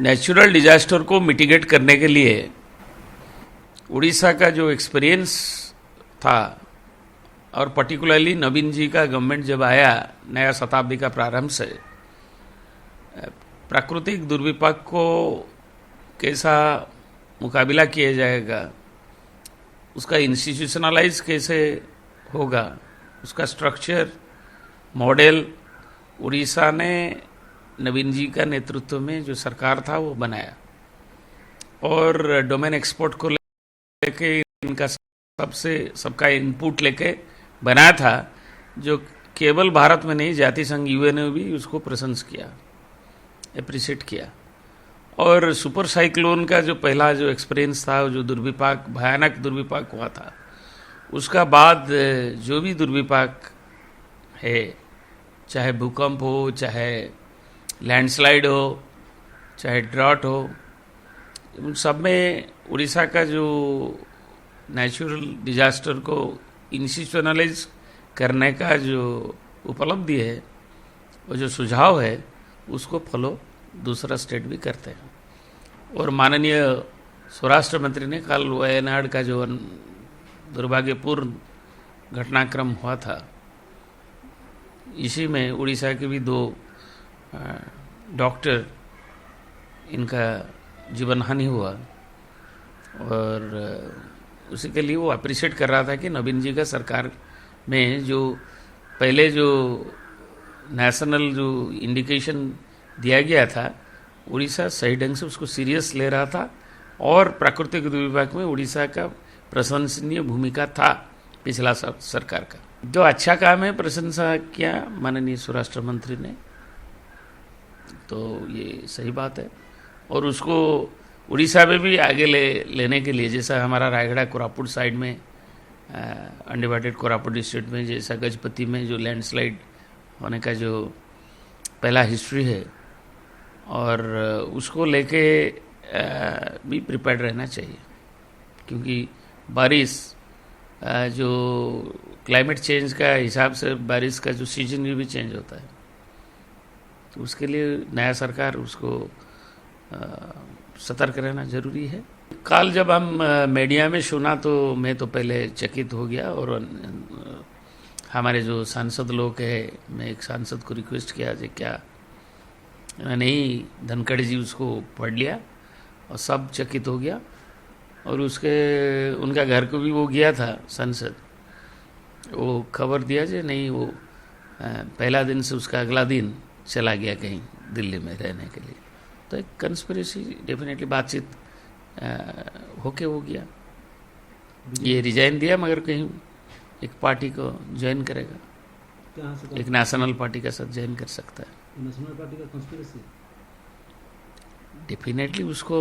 Natural disaster को mitigate करने के लिए उड़ीसा का जो एक्सपीरियंस था और पर्टिकुलरली नवीन जी का गवर्नमेंट जब आया नया शताब्दी का प्रारंभ से प्राकृतिक दुर्विपाक को कैसा मुकाबला किया जाएगा, उसका इंस्टीट्यूशनलाइज कैसे होगा, उसका स्ट्रक्चर मॉडल उड़ीसा ने नवीन जी का नेतृत्व में जो सरकार था वो बनाया और डोमेन एक्सपोर्ट को लेके इनका सबका इनपुट लेके बनाया था, जो केवल भारत में नहीं जाति संघ यूएन ने भी उसको प्रशंसा किया, अप्रिशिएट किया। और सुपर साइक्लोन का जो पहला जो एक्सपीरियंस था, जो दुर्विपाक भयानक दुर्विपाक हुआ था, उसका बाद जो भी दुर्विपाक है, चाहे भूकंप हो, चाहे लैंडस्लाइड हो, चाहे ड्रॉट हो, उन सब में उड़ीसा का जो नेचुरल डिजास्टर को इंस्टीट्यूशनलाइज करने का जो उपलब्धि है, वो जो सुझाव है, उसको फॉलो दूसरा स्टेट भी करते हैं। और माननीय स्वराष्ट्र मंत्री ने कल वायनाड का जो दुर्भाग्यपूर्ण घटनाक्रम हुआ था, इसी में उड़ीसा के भी 2 डॉक्टर इनका जीवन हानि हुआ और उसी के लिए वो अप्रिशिएट कर रहा था कि नवीन जी का सरकार में जो पहले जो नेशनल जो इंडिकेशन दिया गया था, उड़ीसा सही ढंग से उसको सीरियस ले रहा था और प्राकृतिक दुर्विपाक में उड़ीसा का प्रशंसनीय भूमिका था पिछला सरकार का। जो अच्छा काम है प्रशंसा किया माननीय स्वराष्ट्र मंत्री ने, तो ये सही बात है। और उसको उड़ीसा में भी आगे लेने के लिए, जैसा हमारा रायगढ़ कोरापुट साइड में अनडिवाइडेड कोरापुट डिस्ट्रिक्ट में जैसा गजपति में जो लैंडस्लाइड होने का जो पहला हिस्ट्री है, और उसको लेके भी प्रिपेयर्ड रहना चाहिए, क्योंकि बारिश जो क्लाइमेट चेंज का हिसाब से बारिश का जो सीजन भी चेंज होता है, तो उसके लिए नया सरकार उसको सतर्क रहना जरूरी है। कल जब हम मीडिया में सुना तो मैं तो पहले चकित हो गया, और हमारे जो सांसद लोग हैं, मैं एक सांसद को रिक्वेस्ट किया कि क्या नहीं, धनखड़ जी उसको पढ़ लिया और सब चकित हो गया। और उनका घर को भी वो गया था सांसद, वो खबर दिया जो नहीं, वो पहला दिन से उसका अगला दिन चला गया कहीं दिल्ली में रहने के लिए। तो एक कंस्पिरेसी डेफिनेटली बातचीत होके हो गया, ये रिजाइन दिया, मगर कहीं एक पार्टी को ज्वाइन करेगा, एक नेशनल पार्टी का साथ ज्वाइन कर सकता है। नेशनल पार्टी का कंस्पिरेसी डेफिनेटली उसको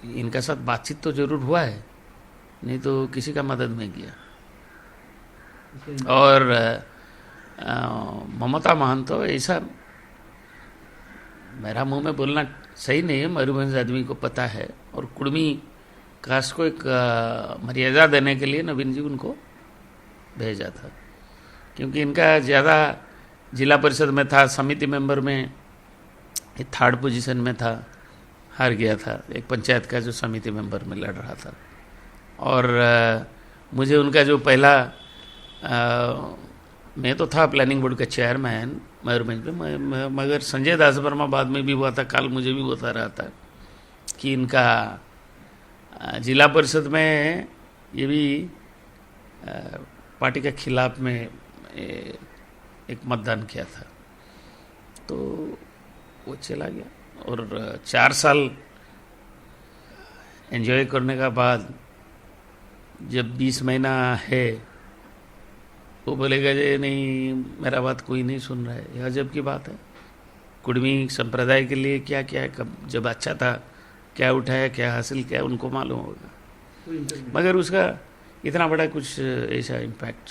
इनका साथ बातचीत तो जरूर हुआ है, नहीं तो किसी का मदद में किया। और ममता महंत तो ऐसा, मेरा मुंह में बोलना सही नहीं है, मयूरभंज आदमी को पता है, और कुर्मी कास्ट को एक मर्यादा देने के लिए नवीन जी उनको भेजा था, क्योंकि इनका ज़्यादा जिला परिषद में था, समिति मेंबर में 3rd पोजीशन में था, हार गया था, एक पंचायत का जो समिति मेंबर में लड़ रहा था। और मुझे उनका जो पहला मैं तो था प्लानिंग बोर्ड का चेयरमैन मयूरभंज में, मगर संजय दास वर्मा बाद में भी हुआ था, कल मुझे भी बता रहा था कि इनका जिला परिषद में ये भी पार्टी के खिलाफ में एक मतदान किया था, तो वो चला गया। और 4 साल एंजॉय करने का बाद जब 20 महीना है, वो बोलेगा जे नहीं, मेरा बात कोई नहीं सुन रहा है। यह अजब की बात है। कुर्मी संप्रदाय के लिए क्या क्या है, कब जब अच्छा था क्या उठाया, क्या हासिल किया, उनको मालूम होगा, मगर उसका इतना बड़ा कुछ ऐसा इम्पैक्ट